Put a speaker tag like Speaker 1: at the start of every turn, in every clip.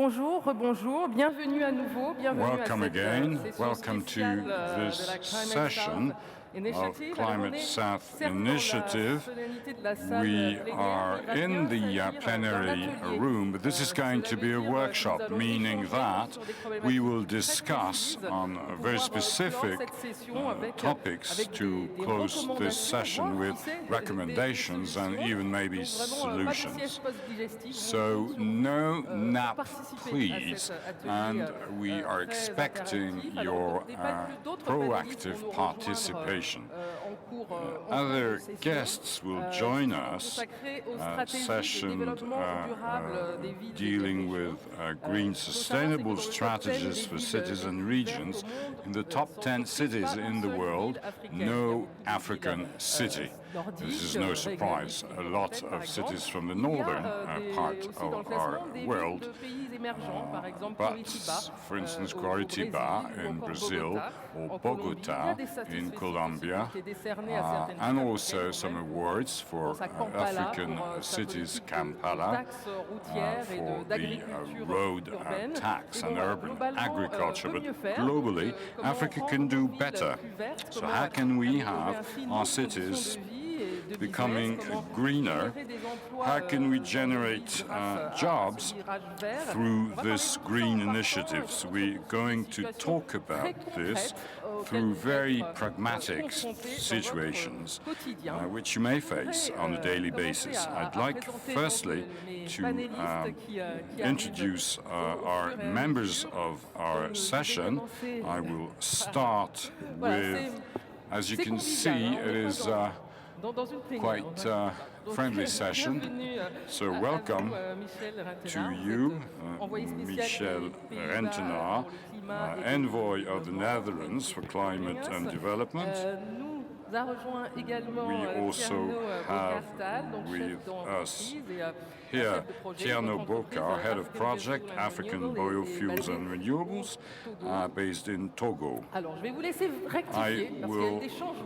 Speaker 1: Bonjour, rebonjour, bienvenue à nouveau, bienvenue
Speaker 2: Welcome
Speaker 1: à cette
Speaker 2: again.
Speaker 1: session
Speaker 2: Welcome
Speaker 1: spéciale
Speaker 2: to
Speaker 1: de
Speaker 2: this
Speaker 1: la Climate
Speaker 2: session
Speaker 1: South Initiative.
Speaker 2: of Climate South Initiative. We are in the plenary room, but this is going to be a workshop, meaning that we will discuss on very specific topics to close this session with recommendations and even maybe solutions. So no nap, please, and we are expecting your proactive participation. Other guests will join us at session dealing with green sustainable strategies for cities and regions. In the top 10 cities in the world, no African city. This is no surprise. A lot of cities from the northern part of our world, but for instance, Curitiba in Brazil or Bogota in Colombia, and also some awards for African cities, Kampala, for the road tax and urban agriculture. But globally, Africa can do better. So how can we have our cities becoming greener? How can we generate jobs through this green initiative? So we're going to talk about this through very pragmatic situations which you may face on a daily basis. I'd like firstly to introduce our members of our session. I will start with, as you can see, it is quite a friendly session. So welcome to you, Michel Rentenaar, envoy of the Netherlands for Climate and Development. We also have with us here Tierno Boka, head of project African Biofuels and Renewables, based in Togo.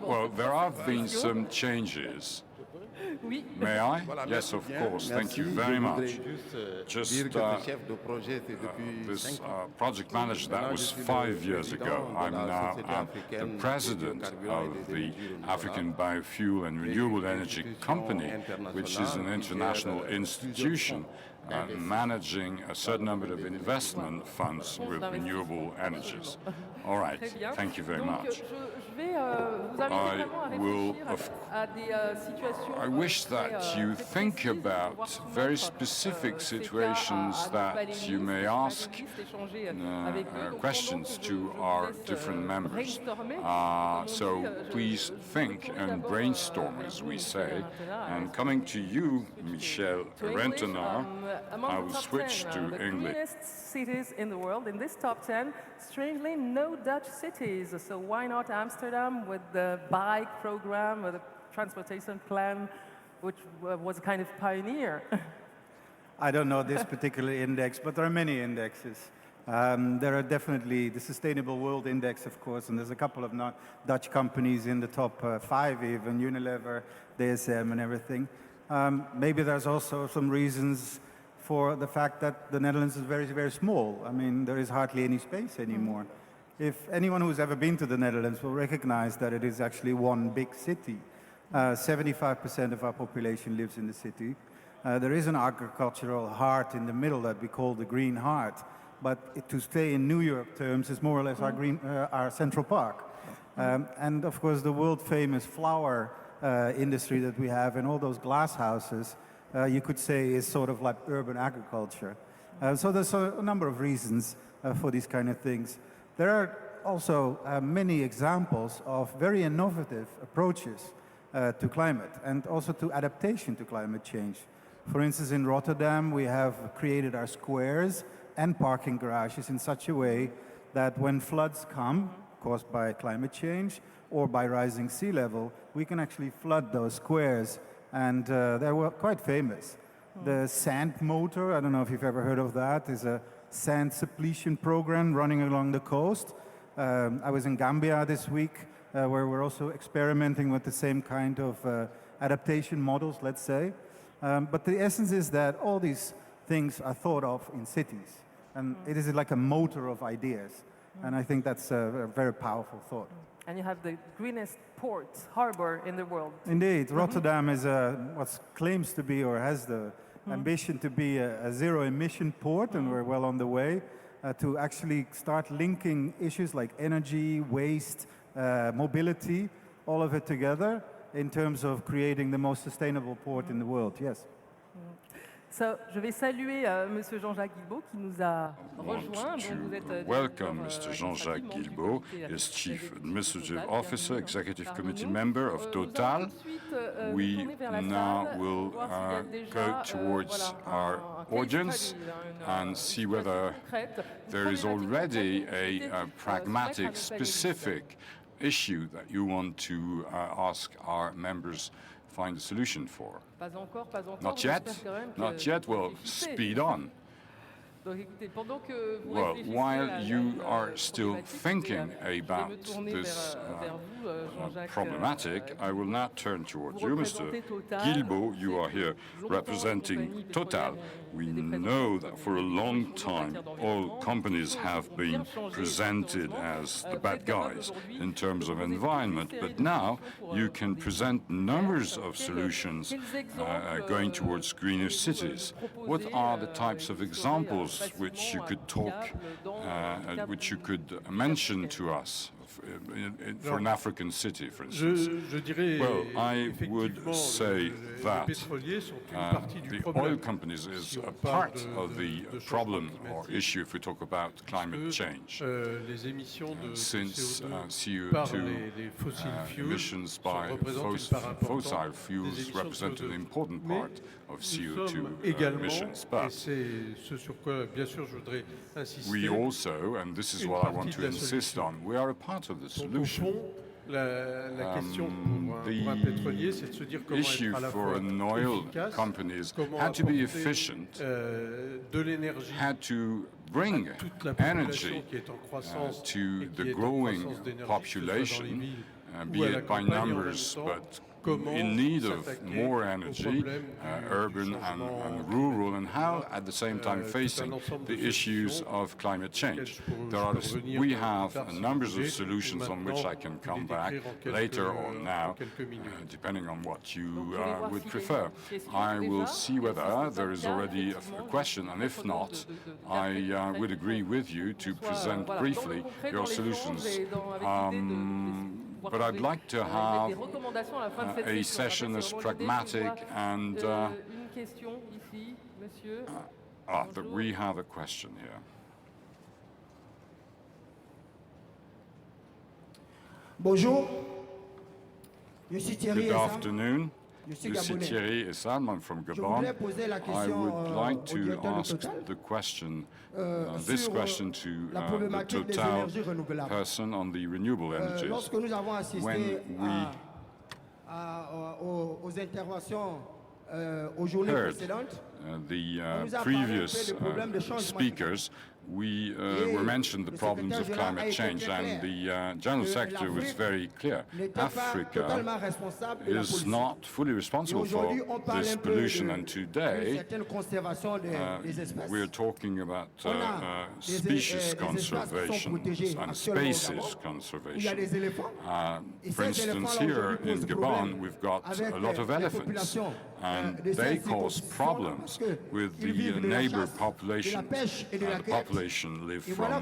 Speaker 2: Well, there have been some changes. May I? Yes, of course. Thank you very much. Just this project manager, that was 5 years ago. I'm now the president of the African Biofuel and Renewable Energy Company, which is an international institution managing a certain number of investment funds with renewable energies. All right, thank you very much. I wish that you think about very specific situations that you may ask questions to our different members. So please think and brainstorm, as we say. And coming to you, Michel Rentenaar, I will switch to English.
Speaker 1: Cities in the world, in this top 10, strangely no Dutch cities. So why not Amsterdam with the bike program, with the transportation plan, which was a kind of pioneer?
Speaker 3: I don't know this particular index, but there are many indexes. There are definitely the Sustainable World Index, of course, and there's a couple of Dutch companies in the top 5 even, Unilever, DSM and everything. Maybe there's also some reasons for the fact that the Netherlands is very, very small. I mean, there is hardly any space anymore. If anyone who's ever been to the Netherlands will recognize that it is actually one big city. 75% of our population lives in the city. There is an agricultural heart in the middle that we call the Green Heart, but to stay in New York terms is more or less our Central Park. And of course, the world-famous flower industry that we have and all those glass houses, you could say is sort of like urban agriculture. So there's a number of reasons for these kind of things. There are also many examples of very innovative approaches to climate and also to adaptation to climate change. For instance, in Rotterdam, we have created our squares and parking garages in such a way that when floods come, caused by climate change or by rising sea level, we can actually flood those squares. And they were quite famous. The sand motor, I don't know if you've ever heard of that, is a sand suppletion program running along the coast. I was in Gambia this week, where we're also experimenting with the same kind of adaptation models, let's say. But the essence is that all these things are thought of in cities. And it is like a motor of ideas. And I think that's a very powerful thought.
Speaker 1: And you have the greenest port, harbor in the world.
Speaker 3: Indeed, Rotterdam is what claims to be or has the ambition to be a zero-emission port, and we're well on the way to actually start linking issues like energy, waste, mobility, all of it together in terms of creating the most sustainable port in the world. Yes.
Speaker 1: So, je vais saluer Monsieur Jean-Jacques Guilbault qui nous a rejoint.
Speaker 2: To welcome Mr. Jean-Jacques Guilbault, is Chief Administrative Officer, Executive Committee Member of Total. We now will go towards our audience and see whether there is already a pragmatic, specific issue that you want to ask our members find a solution for. Not yet? Not yet? Well, speed on. Well, while you are still thinking about this problematic, I will now turn towards you, Mr. Guilbault. You are here representing Total. We know that for a long time all companies have been presented as the bad guys in terms of environment, but now you can present numbers of solutions going towards greener cities. What are the types of examples which you could talk, which you could mention to us for an African city, for instance? Well, I would say that the oil companies is a part of the problem or issue if we talk about climate change. Since CO2 emissions by fossil fuels represent an important part of CO2 emissions. But we also, and this is what I want to insist on, we are a part of the solution. The issue for an oil company had to be efficient, had to bring energy to the growing population, be it by numbers, but in need of more energy, urban and rural, and how at the same time facing the issues of climate change. We have a number of solutions on which I can come back later or now, depending on what you would prefer. I will see whether there is already a question, and if not, I would agree with you to present briefly your solutions. But I'd like to have a session as pragmatic and that we have a question here.
Speaker 4: Bonjour.
Speaker 2: Good afternoon. Je suis Thierry Essam, I'm from Gabon. I would like to ask the question, this question to the Total person on the renewable energies. When we heard the previous speakers, we were mentioned the problems of climate change, and the General Secretary was very clear. Africa is not fully responsible for this pollution, and today we're talking about species conservation and spaces conservation. For instance, here in Gabon, we've got a lot of elephants, and they cause problems with the neighbor population. The population live from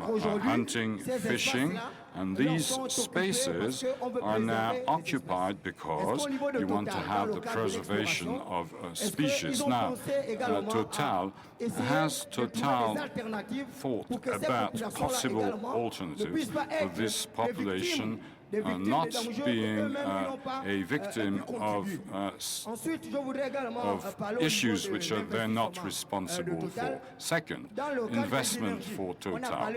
Speaker 2: hunting, fishing, and these spaces are now occupied because you want to have the preservation of species. Now, Total thought about possible alternatives for this population not being a victim of issues which they're not responsible for. Second, investment for Total.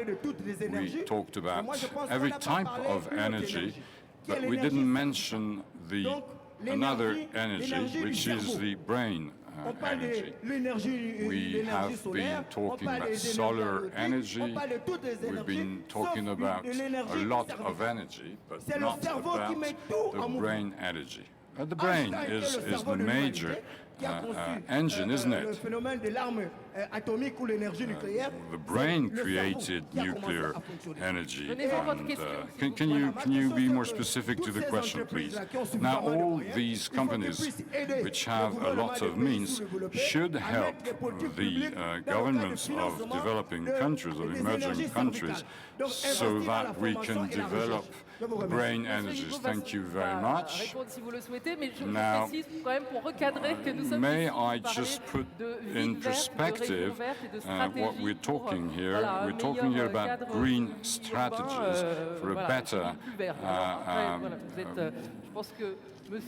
Speaker 2: We talked about every type of energy, but we didn't mention another energy, which is the brain energy. We have been talking about solar energy, we've been talking about a lot of energy, but not about the brain energy. The brain is the major engine, isn't it? The brain created nuclear energy. And, can you be more specific to the question, please? Now, all these companies, which have a lot of means, should help the governments of developing countries, of emerging countries, so that we can develop brain energies. Thank you very much. Now, may I just put in perspective what we're talking here? We're talking here about green strategies for a better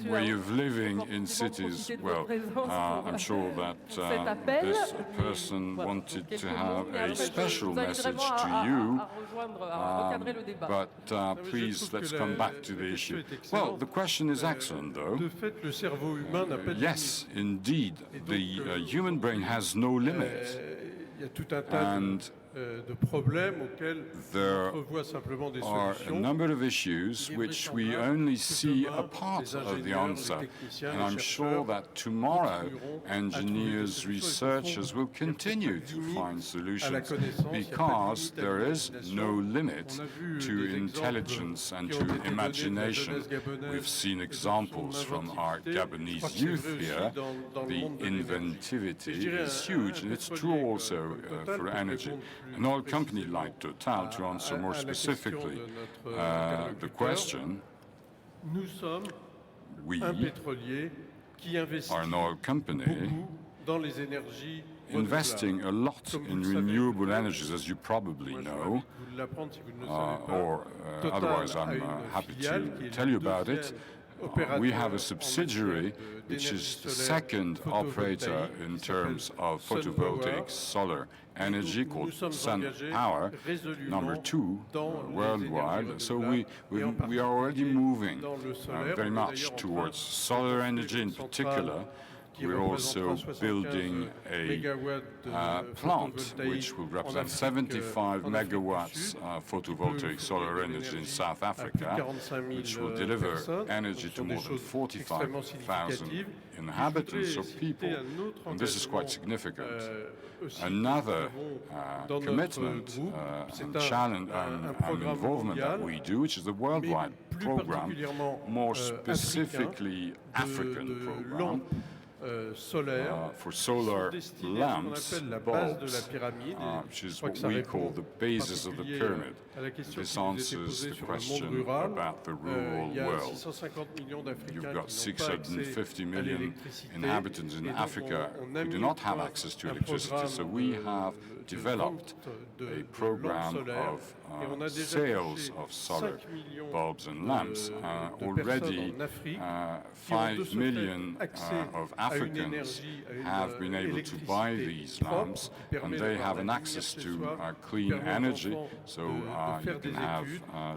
Speaker 2: way of living in cities. Well, I'm sure that this person wanted to have a special message to you, but please, let's come back to the issue. Well, the question is excellent, though. Yes, indeed, the human brain has no limit. And there are a number of issues which we only see a part of the answer. And I'm sure that tomorrow engineers, researchers will continue to find solutions because there is no limit to intelligence and to imagination. We've seen examples from our Gabonese youth here. The inventivity is huge, and it's true also for energy. An oil company like Total, to answer more specifically the question, we are an oil company investing a lot in renewable energies, as you probably know, or otherwise I'm happy to tell you about it. We have a subsidiary which is the second operator in terms of photovoltaic solar energy, called Sun Power, number 2 worldwide. So we are already moving very much towards solar energy in particular. We're also building a plant which will represent 75 megawatts photovoltaic solar energy in South Africa, which will deliver energy to more than 45,000 inhabitants or people. And this is quite significant. Another commitment and challenge and involvement that we do, which is the worldwide program, more specifically African program, for solar lamps, bulbs, which is what we call the basis of the pyramid. This answers the question about the rural world. You've got 650 million inhabitants in Africa who do not have access to electricity, so we have developed a program of sales of solar bulbs and lamps. Already 5 million of Africans have been able to buy these lamps, and they have an access to clean energy, so you can have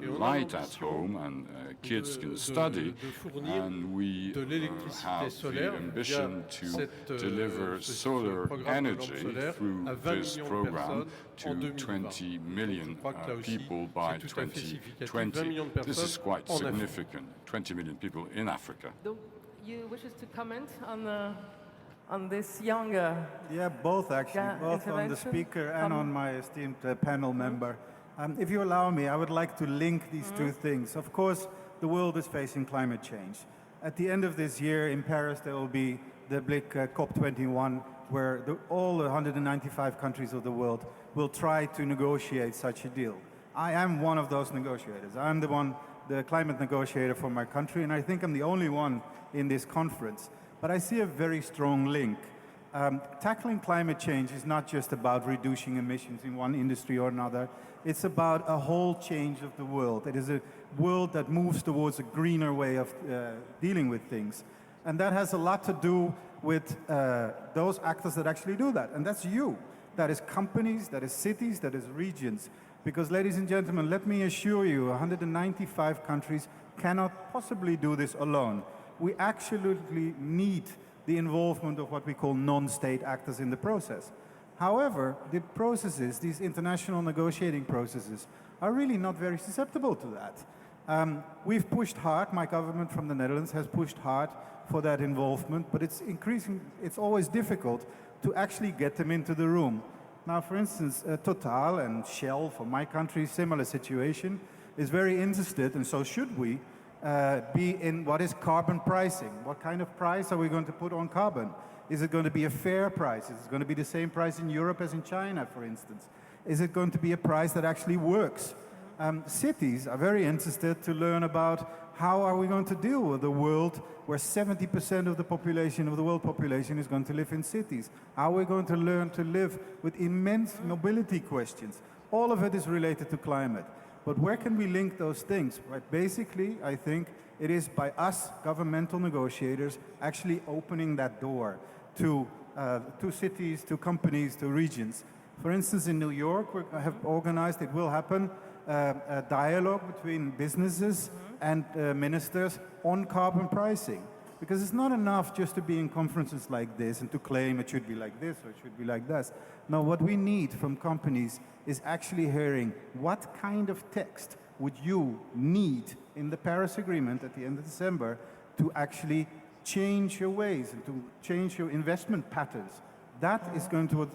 Speaker 2: light at home and kids can study, and we have the ambition to deliver solar energy through this program to 20 million people by 2020. This is quite significant, 20 million people in Africa.
Speaker 1: You wishes to comment on this younger?
Speaker 3: Yeah, both actually, both on the speaker and on my esteemed panel member. If you allow me, I would like to link these two things. Of course, the world is facing climate change. At the end of this year in Paris, there will be the big COP21, where all the 195 countries of the world will try to negotiate such a deal. I am one of those negotiators. I'm the climate negotiator for my country, and I think I'm the only one in this conference. But I see a very strong link. Tackling climate change is not just about reducing emissions in one industry or another. It's about a whole change of the world. It is a world that moves towards a greener way of dealing with things. And that has a lot to do with those actors that actually do that. And that's you. That is companies, that is cities, that is regions. Because, ladies and gentlemen, let me assure you, 195 countries cannot possibly do this alone. We absolutely need the involvement of what we call non-state actors in the process. However, the processes, these international negotiating processes, are really not very susceptible to that. We've pushed hard, my government from the Netherlands has pushed hard for that involvement, but it's always difficult to actually get them into the room. Now, for instance, Total and Shell, for my country, similar situation, is very interested, and so should we, be in what is carbon pricing. What kind of price are we going to put on carbon? Is it going to be a fair price? Is it going to be the same price in Europe as in China, for instance? Is it going to be a price that actually works? Cities are very interested to learn about how are we going to deal with a world where 70% of the population, of the world population, is going to live in cities. How are we going to learn to live with immense mobility questions? All of it is related to climate. But where can we link those things? Right, basically, I think it is by us, governmental negotiators, actually opening that door to cities, to companies, to regions. For instance, in New York, we have organized, it will happen, a dialogue between businesses and ministers on carbon pricing. Because it's not enough just to be in conferences like this and to claim it should be like this or it should be like this. No, what we need from companies is actually hearing what kind of text would you need in the Paris Agreement at the end of December to actually change your ways and to change your investment patterns. That is going to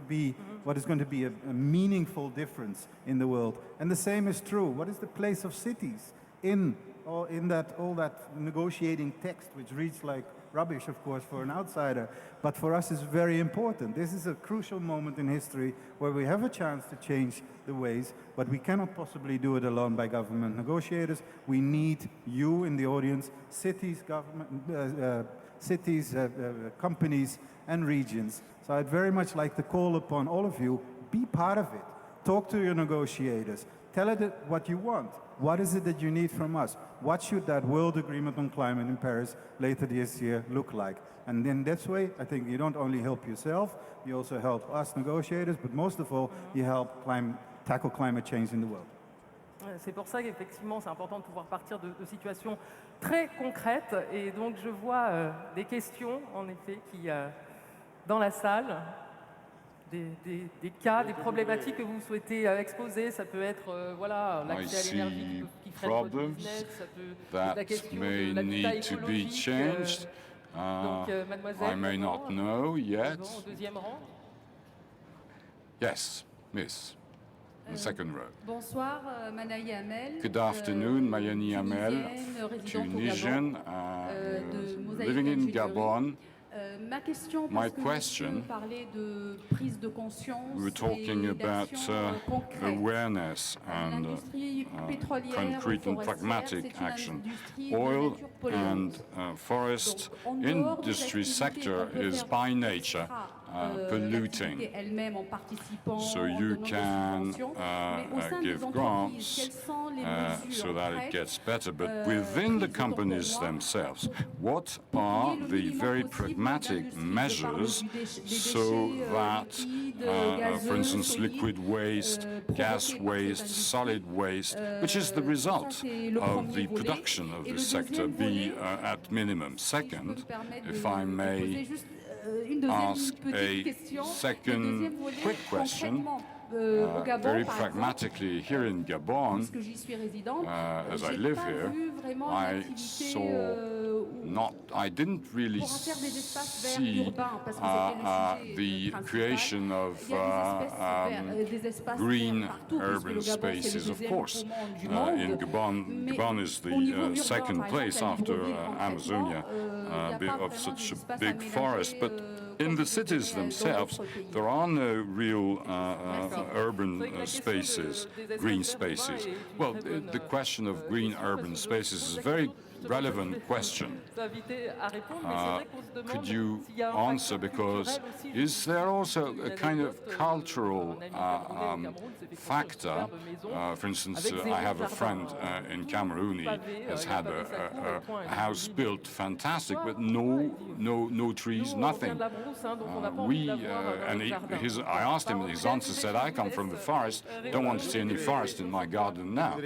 Speaker 3: be what is going to be a meaningful difference in the world. And the same is true. What is the place of cities in all that negotiating text, which reads like rubbish, of course, for an outsider, but for us is very important. This is a crucial moment in history where we have a chance to change the ways, but we cannot possibly do it alone by government negotiators. We need you in the audience, cities, companies, and regions. So I'd very much like to call upon all of you, be part of it. Talk to your negotiators. Tell it what you want. What is it that you need from us? What should that world agreement on climate in Paris later this year look like? And in that way, I think you don't only help yourself, you also help us negotiators, but most of all, you help tackle climate change in the world.
Speaker 1: C'est pour ça qu'effectivement, c'est important de pouvoir partir de situations très concrètes. Et donc, je vois des questions, en effet, qui, dans la salle, des cas, des problématiques que vous souhaitez exposer. Ça peut être voilà, l'accès à l'énergie qui ferait votre business, ça peut être la question de l'habitat écologique. Donc, mademoiselle,
Speaker 2: I may not know yet.
Speaker 1: Au deuxième rang.
Speaker 2: Yes, miss. The second row.
Speaker 5: Bonsoir, Manaï Amel.
Speaker 2: Good afternoon, Mayani Amel, Tunisian, living in Gabon.
Speaker 5: Ma question,
Speaker 2: My question, we were talking about awareness and concrete and pragmatic action. Oil and forest industry sector is by nature polluting. So you can give grants so that it gets better. But within the companies themselves, what are the very pragmatic measures so that, for instance, liquid waste, gas waste, solid waste, which is the result of the production of this sector, be at minimum? Second, if I may ask a second quick question. Very pragmatically, here in Gabon, as I live here, I didn't really see the creation of green urban spaces. Of course, in Gabon is the second place after Amazonia of such a big forest, but in the cities themselves, there are no real urban spaces, green spaces. Well, the question of green urban spaces is a very relevant question. Could you answer, because is there also a kind of cultural factor? For instance, I have a friend in Cameroon. He has had a house built fantastic, but no trees, nothing. I asked him, and his answer said, "I come from the forest. Don't want to see any forest in my garden now."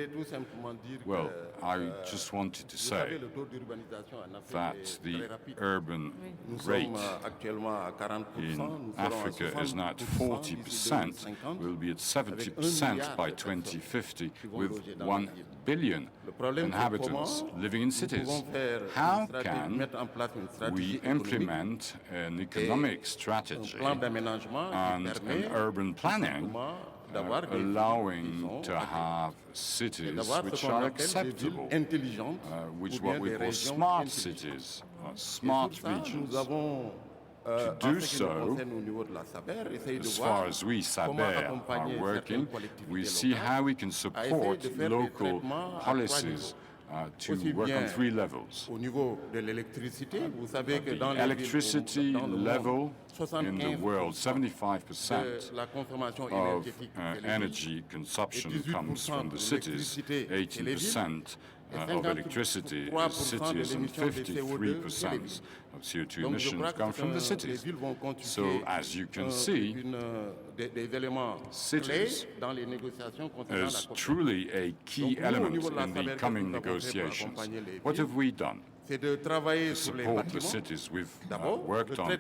Speaker 2: Well, I just wanted to say that the urban rate in Africa is now at 40%, will be at 70% by 2050, with 1 billion inhabitants living in cities. How can we implement an economic strategy and an urban planning allowing to have cities which are acceptable, which what we call smart cities, smart regions? To do so, as far as we, SABER, are working, we see how we can support local policies to work on 3 levels. The electricity level in the world, 75% of energy consumption comes from the cities, 18% of electricity is cities, and 53% of CO2 emissions come from the cities. So, as you can see, cities is truly a key element in the coming negotiations. What have we done to support the cities? We've worked on the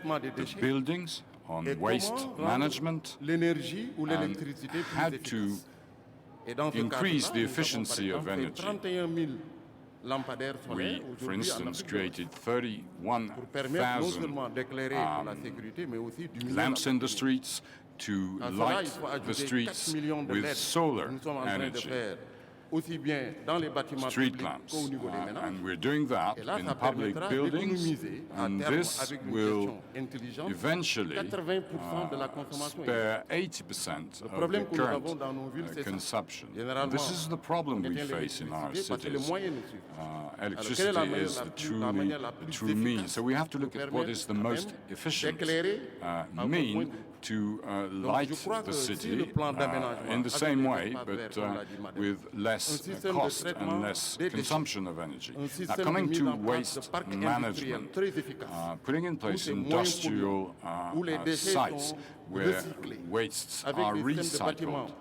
Speaker 2: buildings, on waste management, and how to increase the efficiency of energy. We, for instance, created 31,000 lamps in the streets to light the streets with solar energy. Street lamps, and we're doing that in public buildings, and this will eventually spare 80% of the current consumption. This is the problem we face in our cities. Electricity is the true means, so we have to look at what is the most efficient mean to light the city in the same way, but with less cost and less consumption of energy. Now, coming to waste management, putting in place industrial sites where wastes are recycled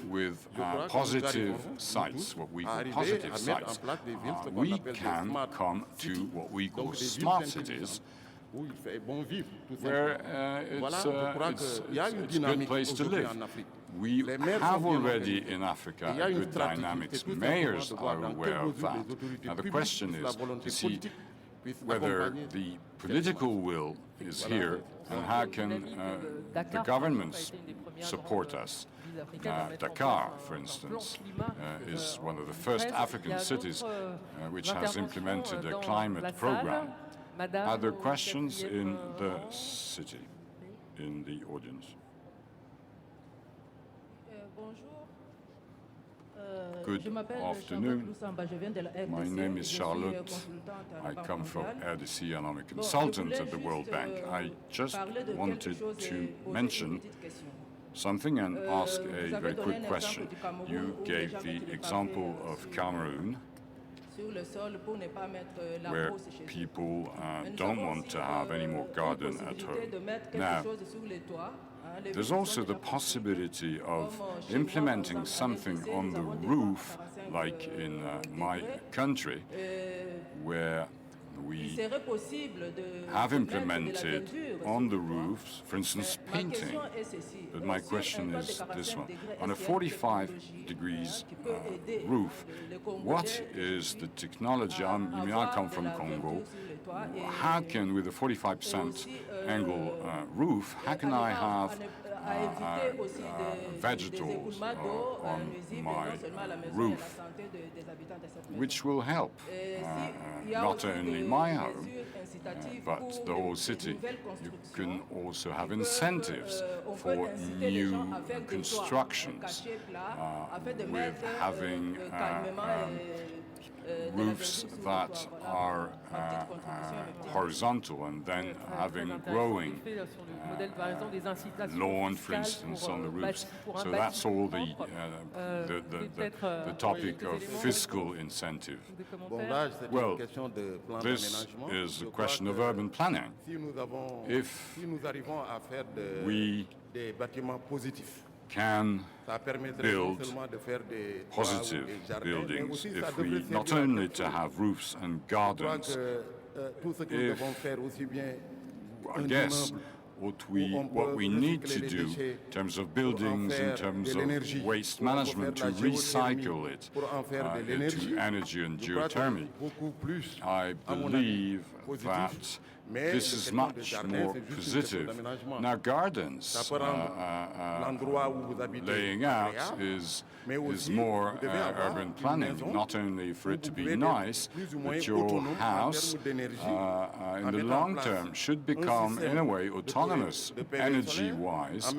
Speaker 2: with positive sites, what we call positive sites, we can come to what we call smart cities, where it's a good place to live. We have already in Africa a good dynamics. Mayors are aware of that. Now the question is to see whether the political will is here and how can the governments support us. Dakar, for instance, is one of the first African cities which has implemented a climate program. Are there questions in the city, in the audience? Good afternoon. My name is Charlotte. I come from RDC and I'm a consultant at the World Bank. I just wanted to mention something and ask a very quick question. You gave the example of Cameroon, where people don't want to have any more garden at home. Now, there's also the possibility of implementing something on the roof, like in my country, where we have implemented on the roofs, for instance, painting. But my question is this one. On a 45 degrees roof, what is the technology? I come from Congo. How can, with a 45% angle roof, how can I have vegetables on my roof, which will help not only my home, but the whole city? You can also have incentives for new constructions with having roofs that are horizontal and then having growing lawn, for instance, on the roofs. So that's all the topic of fiscal incentive. Well, this is a question of urban planning. If we can
Speaker 6: Ça permettrait
Speaker 2: build
Speaker 6: seulement de faire des toits
Speaker 2: positive
Speaker 6: ou des jardins, mais
Speaker 2: buildings
Speaker 6: aussi ça
Speaker 2: if
Speaker 6: devrait
Speaker 2: we not
Speaker 6: servir à
Speaker 2: only
Speaker 6: quelque
Speaker 2: to
Speaker 6: chose.
Speaker 2: have roofs and
Speaker 6: Je crois
Speaker 2: gardens.
Speaker 6: que tout ce que nous
Speaker 2: If-
Speaker 6: devons faire aussi bien
Speaker 2: I
Speaker 6: un
Speaker 2: guess
Speaker 6: immeuble
Speaker 2: what we need to do in terms of buildings, in terms of waste management, to recycle it into energy and geothermy, I believe that this is much more positive. Now, gardens laying out is more urban planning, not only for it to be nice, but your house in the long term should become, in a way, autonomous energy-wise.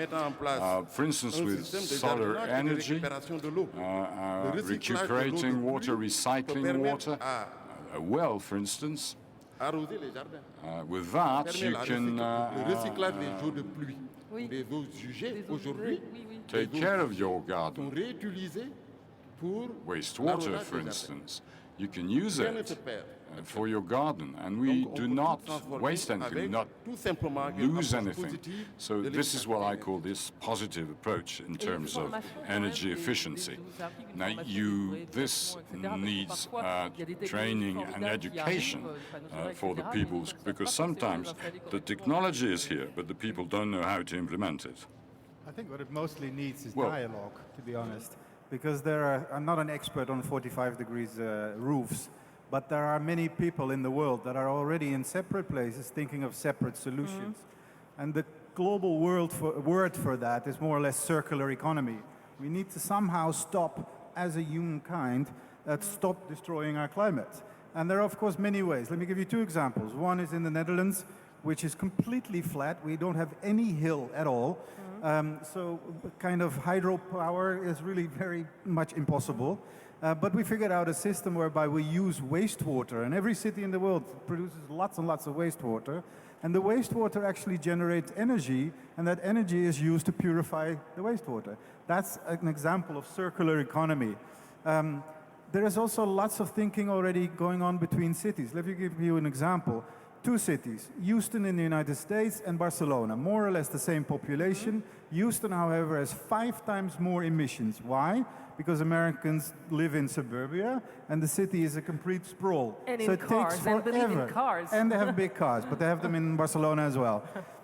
Speaker 2: For instance, with solar energy, recuperating water, recycling water, a well, for instance. With that, you can
Speaker 6: recyclage des eaux de pluie, des eaux usées aujourd'hui,
Speaker 2: take care of your garden.
Speaker 6: sont réutilisées pour
Speaker 2: Wastewater, for instance. You can use it for your garden, and we do not waste anything, not lose anything. So this is what I call this positive approach in terms of energy efficiency. Now, this needs training and education for the people, because sometimes the technology is here, but the people don't know how to implement it.
Speaker 3: I think what it mostly needs is
Speaker 2: Well-
Speaker 3: dialogue, to be honest, because I'm not an expert on 45 degrees roofs, but there are many people in the world that are already in separate places thinking of separate solutions. And the global word for that is more or less circular economy. We need to somehow stop, as a humankind, stop destroying our climate. And there are, of course, many ways. Let me give you two examples. One is in the Netherlands, which is completely flat. We don't have any hill at all. So kind of hydropower is really very much impossible. But we figured out a system whereby we use wastewater, and every city in the world produces lots and lots of wastewater, and the wastewater actually generates energy, and that energy is used to purify the wastewater. That's an example of circular economy. There is also lots of thinking already going on between cities. Let me give you an example. Two cities, Houston in the United States and Barcelona, more or less the same population. Houston, however, has 5 times more emissions. Why? Because Americans live in suburbia and the city is a complete sprawl.
Speaker 1: And
Speaker 3: so
Speaker 1: in
Speaker 3: it
Speaker 1: cars,
Speaker 3: takes
Speaker 1: and believe in
Speaker 3: forever.
Speaker 1: cars.
Speaker 3: And they have big cars, but they have them in Barcelona as well.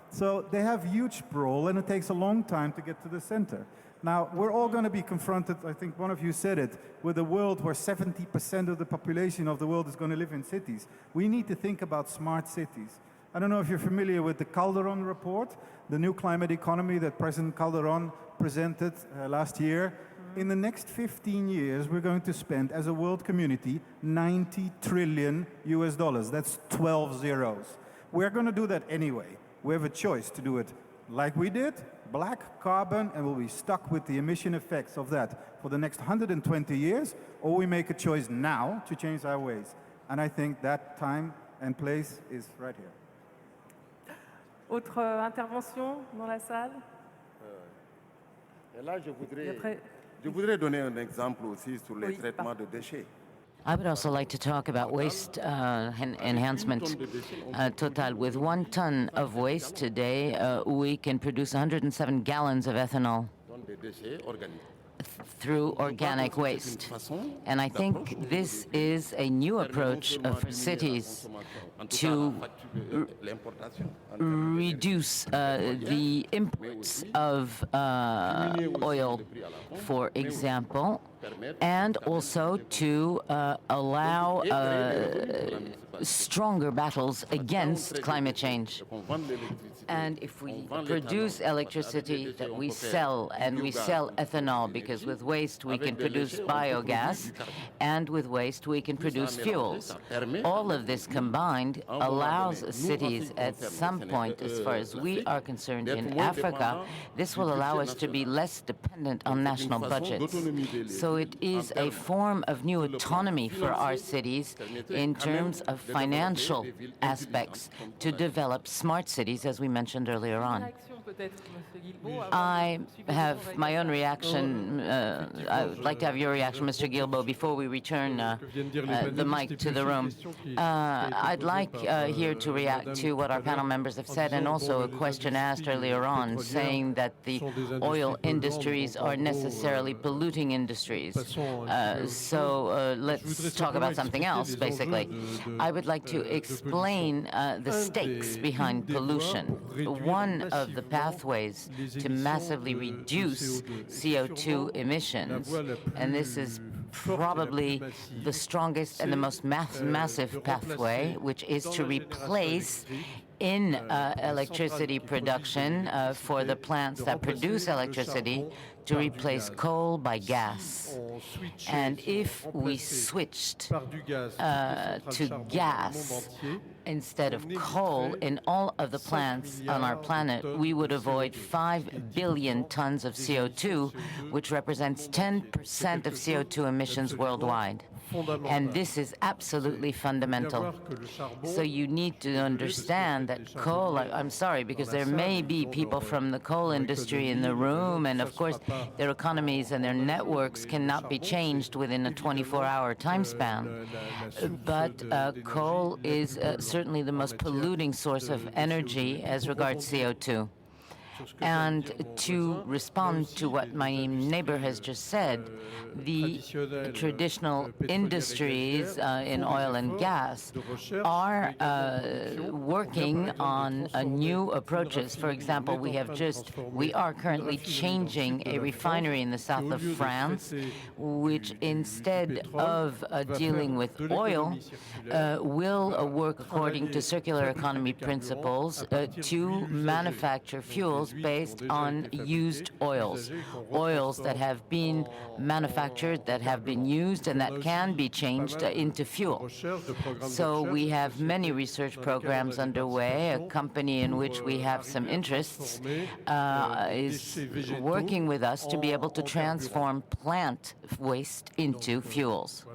Speaker 3: So they have huge sprawl and it takes a long time to get to the center. Now, we're all going to be confronted, I think one of you said it, with a world where 70% of the population of the world is going to live in cities. We need to think about smart cities. I don't know if you're familiar with the Calderon report, the new climate economy that President Calderon presented last year. In the next 15 years, we're going to spend, as a world community, $90 trillion US. That's 12 zeros. We're going to do that anyway. We have a choice to do it like we did, black carbon, and we'll be stuck with the emission effects of that for the next 120 years, or we make a choice now to change our ways. And I think that time and place is right here.
Speaker 1: Autre intervention dans la salle?
Speaker 6: Et là,
Speaker 1: Et après-
Speaker 6: je voudrais donner un exemple aussi sur les
Speaker 1: Oui,
Speaker 6: traitements de déchets.
Speaker 7: I would also like to talk about waste enhancement. Total, with 1 ton of waste today, we can produce 107 gallons of ethanol
Speaker 6: Donc des déchets organiques.
Speaker 7: through organic waste. And I think this is a new approach for cities to reduce the imports of oil, for example, and also to allow stronger battles against climate change. And if we produce electricity that we sell, and we sell ethanol, because with waste we can produce biogas, and with waste we can produce fuels. All of this combined allows cities at some point, as far as we are concerned in Africa, this will allow us to be less dependent on national budgets. So it is a form of new autonomy for our cities in terms of financial aspects to develop smart cities, as we mentioned earlier on.
Speaker 1: Réaction
Speaker 7: I have my own reaction. I would like to have your reaction, Mr. Guilbeault, before we return the mic to the room. I'd like here to react to what our panel members have said, and also a question asked earlier on, saying that the oil industries are necessarily polluting industries. Let's talk about something else, basically. I would like to explain the stakes behind pollution. One of the pathways to massively reduce CO2 emissions, and this is probably the strongest and the most massive pathway, which is to replace in electricity production for the plants that produce electricity, to replace coal by gas. And if we switched to gas instead of coal in all of the plants on our planet, we would avoid 5 billion tons of CO2, which represents 10% of CO2 emissions worldwide. And this is absolutely fundamental. So you need to understand that coal, I'm sorry, because there may be people from the coal industry in the room, and of course their economies and their networks cannot be changed within a 24-hour time span. But coal is certainly the most polluting source of energy as regards CO2. And to respond to what my neighbor has just said, the traditional industries in oil and gas are working on new approaches. For example, we are currently changing a refinery in the south of France, which instead of dealing with oil, will work according to circular economy principles to manufacture fuels based on used oils that have been manufactured, that have been used, and that can be changed into fuel. So we have many research programs underway. A company in which we have some interests is working with us to be able to transform plant waste into fuels.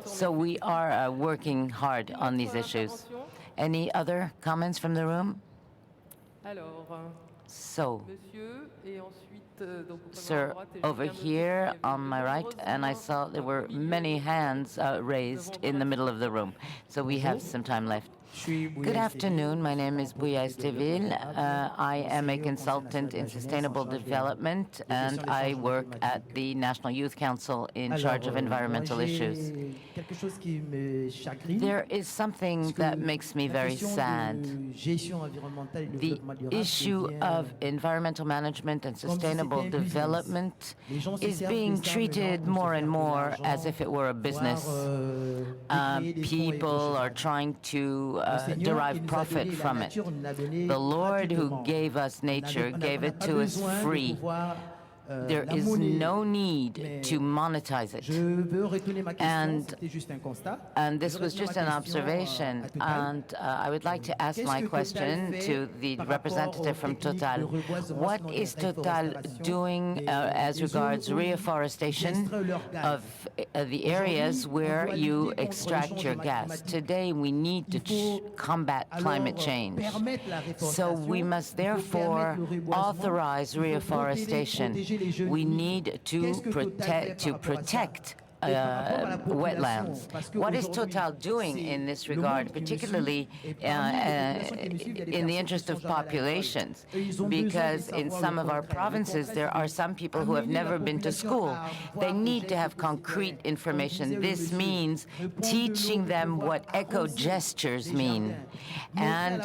Speaker 7: So we are working hard on these issues. Any other comments from the room? So, sir, over here on my right, and I saw there were many hands raised in the middle of the room. So we have some time left. Good afternoon. My name is Bouya Esteville. I am a consultant in sustainable development, and I work at the National Youth Council in charge of environmental issues. There is something that makes me very sad. The issue of environmental management and sustainable development is being treated more and more as if it were a business. People are trying to derive profit from it. The Lord who gave us nature gave it to us free. There is no need to monetize it. And this was just an observation. And I would like to ask my question to the representative from Total. What is Total doing as regards reforestation of the areas where you extract your gas? Today, we need to combat climate change. So we must therefore authorize reforestation. We need to protect wetlands. What is Total doing in this regard, particularly in the interest of populations? Because in some of our provinces, there are some people who have never been to school. They need to have concrete information. This means teaching them what eco-gestures mean. And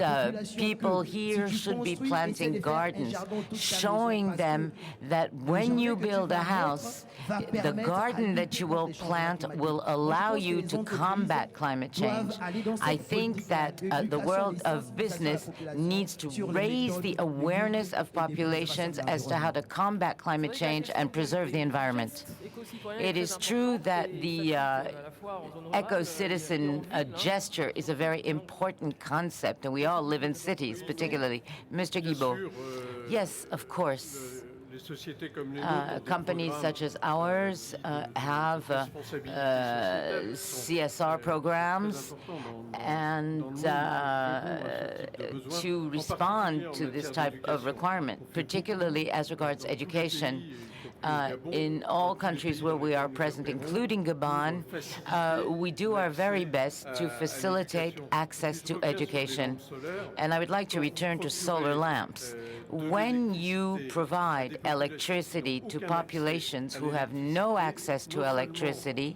Speaker 7: people here should be planting gardens, showing them that when you build a house, the garden that you will plant will allow you to combat climate change. I think that the world of business needs to raise the awareness of populations as to how to combat climate change and preserve the environment. It is true that the eco-citizen gesture is a very important concept, and we all live in cities, particularly. Mr. Guilbeault. Yes, of course. companies such as ours have CSR programs, and to respond to this type of requirement, particularly as regards education. In all countries where we are present, including Gabon, we do our very best to facilitate access to education. And I would like to return to solar lamps. When you provide electricity to populations who have no access to electricity,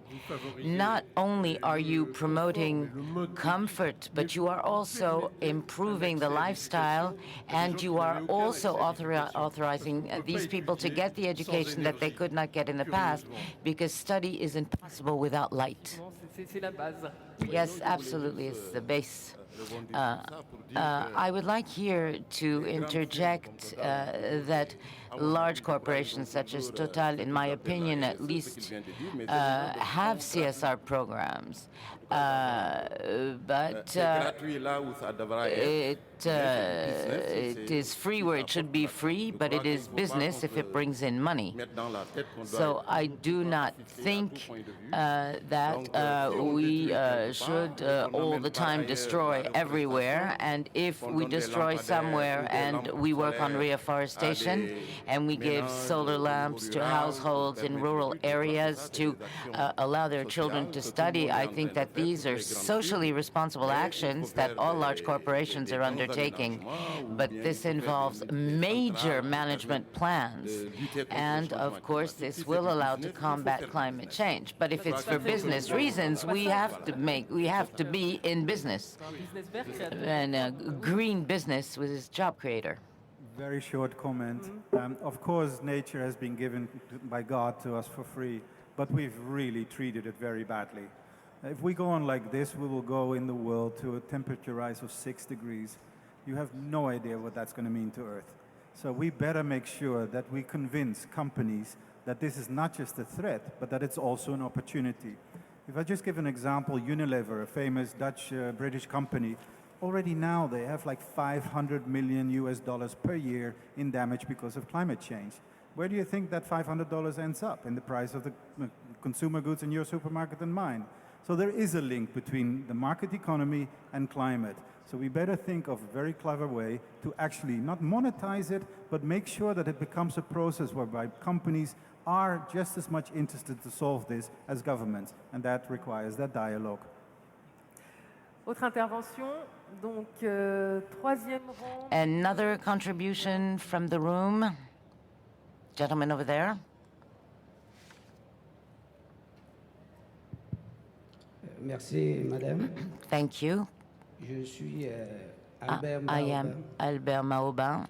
Speaker 7: not only are you promoting comfort, but you are also improving the lifestyle, and you are also authorizing these people to get the education that they could not get in the past, because study is impossible without light. Yes, absolutely, it's the base. I would like here to interject that large corporations such as Total, in my opinion at least, have CSR programs. But it is free where it should be free, but it is business if it brings in money. So I do not think that we should all the time destroy everywhere. And if we destroy somewhere and we work on reforestation and we give solar lamps to households in rural areas to allow their children to study, I think that these are socially responsible actions that all large corporations are undertaking. But this involves major management plans. And of course, this will allow to combat climate change. But if it's for business reasons, we have to be in business. And green business was job creator.
Speaker 3: Very short comment. Of course, nature has been given by God to us for free, but we've really treated it very badly. If we go on like this, we will go in the world to a temperature rise of 6 degrees. You have no idea what that's going to mean to Earth. So we better make sure that we convince companies that this is not just a threat, but that it's also an opportunity. If I just give an example, Unilever, a famous Dutch-British company, already now they have like $500 million per year in damage because of climate change. Where do you think that $500 ends up? In the price of the consumer goods in your supermarket and mine. So there is a link between the market economy and climate. So we better think of a very clever way to actually not monetize it, but make sure that it becomes a process whereby companies are just as much interested to solve this as governments. And that requires that dialogue.
Speaker 1: Autre intervention, donc troisième rang.
Speaker 7: Another contribution from the room. Gentleman over there.
Speaker 8: Merci, madame.
Speaker 7: Thank you.
Speaker 8: Je suis Albert
Speaker 7: I am Albert Maubin.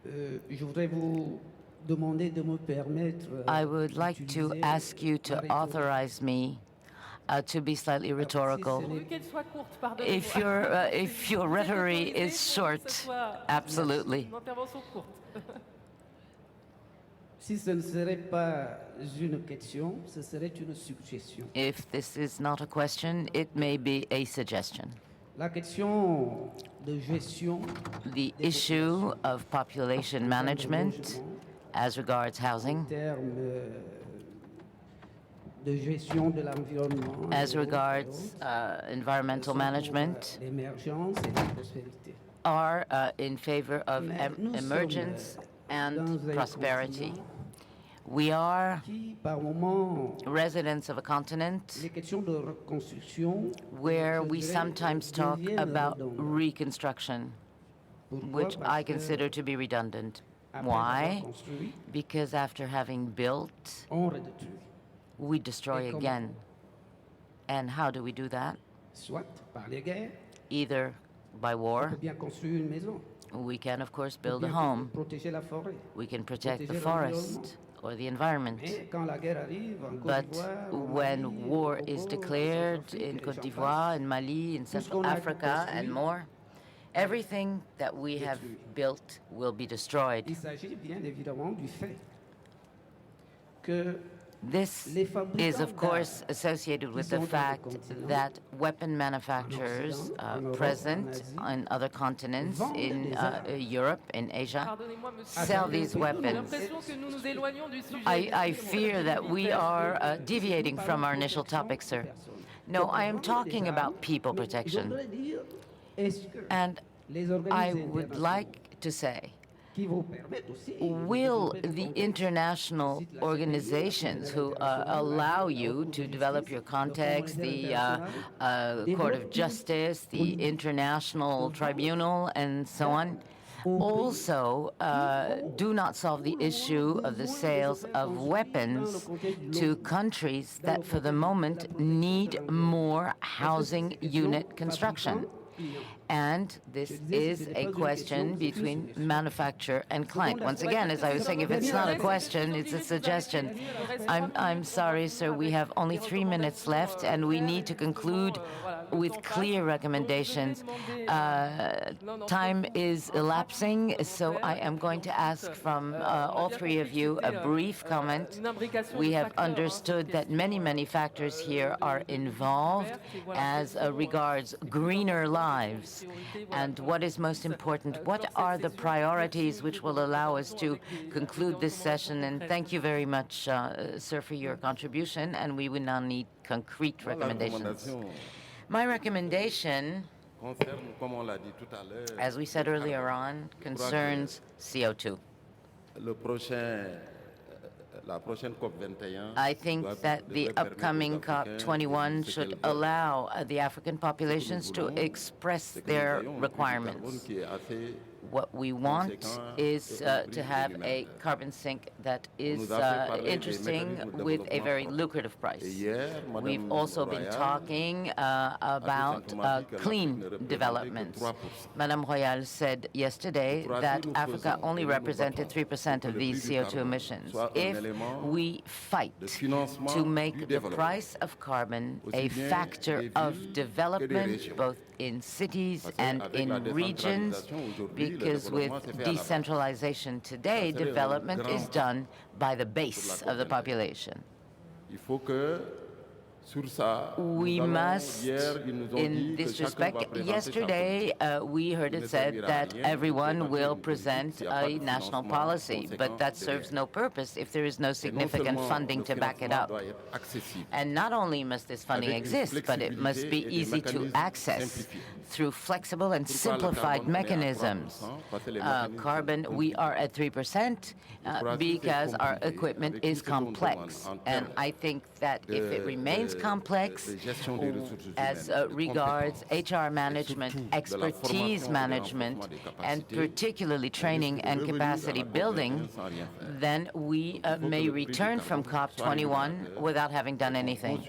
Speaker 8: Je voudrais vous demander de me permettre.
Speaker 7: I would like to ask you to authorize me to be slightly rhetorical. If your rhetoric is short, absolutely.
Speaker 8: Si ce ne serait pas une question, ce serait une suggestion.
Speaker 7: If this is not a question, it may be a suggestion.
Speaker 8: La question de gestion.
Speaker 7: The issue of population management as regards housing,
Speaker 8: de gestion de l'environnement,
Speaker 7: as regards environmental management,
Speaker 8: l'émergence et la prospérité.
Speaker 7: Are in favor of emergence and prosperity. We are residents of a continent where we sometimes talk about reconstruction, which I consider to be redundant. Why? Because after having built, we destroy again. And how do we do that? Either by war. We can, of course, build a home. We can protect the forest or the environment. But when war is declared in Côte d'Ivoire, in Mali, in Central Africa, and more, everything that we have built will be destroyed. This is, of course, associated with the fact that weapon manufacturers present on other continents, in Europe, in Asia, sell these weapons. I fear that we are deviating from our initial topic, sir. No, I am talking about people protection. And I would like to say, will the international organizations who allow you to develop your context, the Court of Justice, the International Tribunal, and so on, also do not solve the issue of the sales of weapons to countries that for the moment need more housing unit construction? And this is a question between manufacturer and client. Once again, as I was saying, if it's not a question, it's a suggestion. I'm sorry, sir, we have only 3 minutes left, and we need to conclude with clear recommendations. Time is elapsing, so I am going to ask from all three of you a brief comment. We have understood that many factors here are involved as regards greener lives. And what is most important, what are the priorities which will allow us to conclude this session? And thank you very much, sir, for your contribution, and we will now need concrete recommendations. My recommendation, as we said earlier on, concerns CO2. I think that the upcoming COP21 should allow the African populations to express their requirements. What we want is to have a carbon sink that is interesting with a very lucrative price. We've also been talking about clean developments. Madame Royal said yesterday that Africa only represented 3% of these CO2 emissions. If we fight to make the price of carbon a factor of development, both in cities and in regions, because with decentralization today, development is done by the base of the population. We must, in this respect, yesterday we heard it said that everyone will present a national policy, but that serves no purpose if there is no significant funding to back it up. And not only must this funding exist, but it must be easy to access through flexible and simplified mechanisms. Carbon, we are at 3% because our equipment is complex. And I think that if it remains complex as regards HR management, expertise management, and particularly training and capacity building, then we may return from COP21 without having done anything.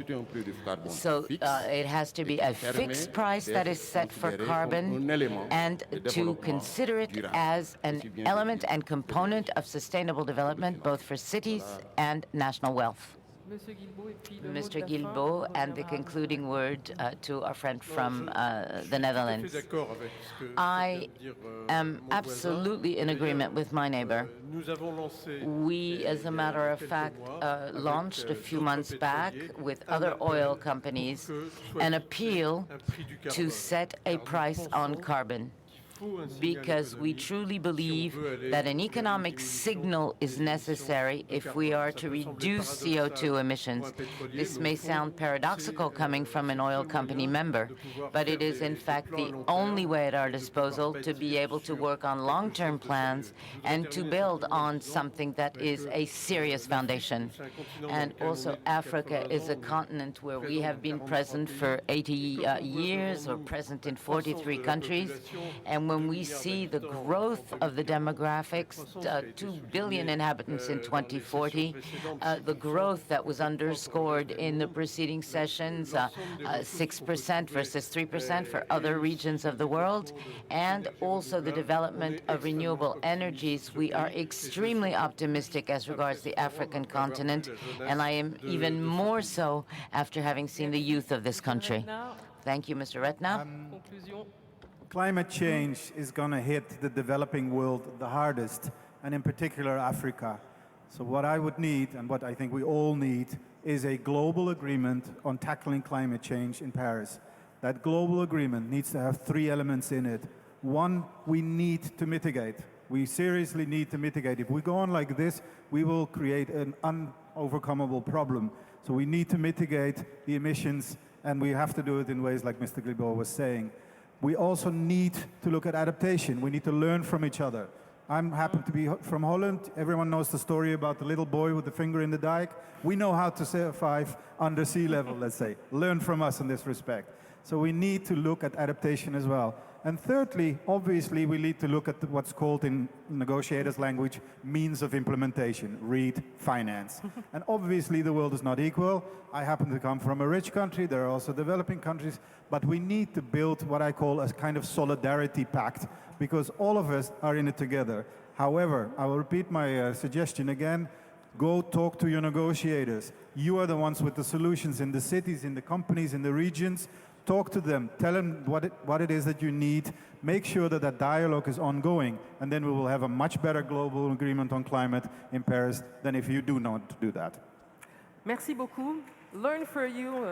Speaker 7: So it has to be a fixed price that is set for carbon, and to consider it as an element and component of sustainable development, both for cities and national wealth. Mr. Guilbault, and the concluding word to our friend from the Netherlands. I am absolutely in agreement with my neighbor. We, as a matter of fact, launched a few months back with other oil companies an appeal to set a price on carbon, because we truly believe that an economic signal is necessary if we are to reduce CO2 emissions. This may sound paradoxical coming from an oil company member, but it is in fact the only way at our disposal to be able to work on long-term plans and to build on something that is a serious foundation. And also Africa is a continent where we have been present for 80 years, or present in 43 countries, and when we see the growth of the demographics, 2 billion inhabitants in 2040, the growth that was underscored in the preceding sessions, 6% versus 3% for other regions of the world, and also the development of renewable energies, we are extremely optimistic as regards the African continent, and I am even more so after having seen the youth of this country. Thank you, Mr. Retna.
Speaker 3: Climate change is going to hit the developing world the hardest, and in particular Africa. So what I would need, and what I think we all need, is a global agreement on tackling climate change in Paris. That global agreement needs to have 3 elements in it. One, we need to mitigate. We seriously need to mitigate. If we go on like this, we will create an unovercomable problem. So we need to mitigate the emissions, and we have to do it in ways like Mr. Glibo was saying. We also need to look at adaptation. We need to learn from each other. I happen to be from Holland. Everyone knows the story about the little boy with the finger in the dike. We know how to survive under sea level, let's say. Learn from us in this respect. So we need to look at adaptation as well. And thirdly, obviously, we need to look at what's called in negotiators' language, means of implementation, read finance. And obviously, the world is not equal. I happen to come from a rich country. There are also developing countries. But we need to build what I call a kind of solidarity pact, because all of us are in it together. However, I will repeat my suggestion again. Go talk to your negotiators. You are the ones with the solutions in the cities, in the companies, in the regions. Talk to them, tell them what it is that you need, make sure that that dialogue is ongoing, and then we will have a much better global agreement on climate in Paris than if you do not do that.
Speaker 1: Merci beaucoup. Learn for you,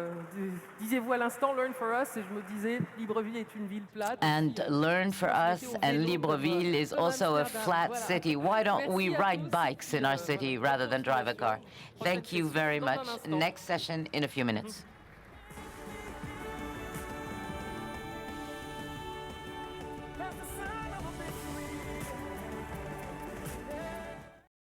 Speaker 1: disiez-vous à l'instant, learn for us, et je me disais, Libreville est une ville plate.
Speaker 7: And learn for us, and Libreville is also a flat city. Why don't we ride bikes in our city rather than drive a car? Thank you very much. Next session in a few minutes.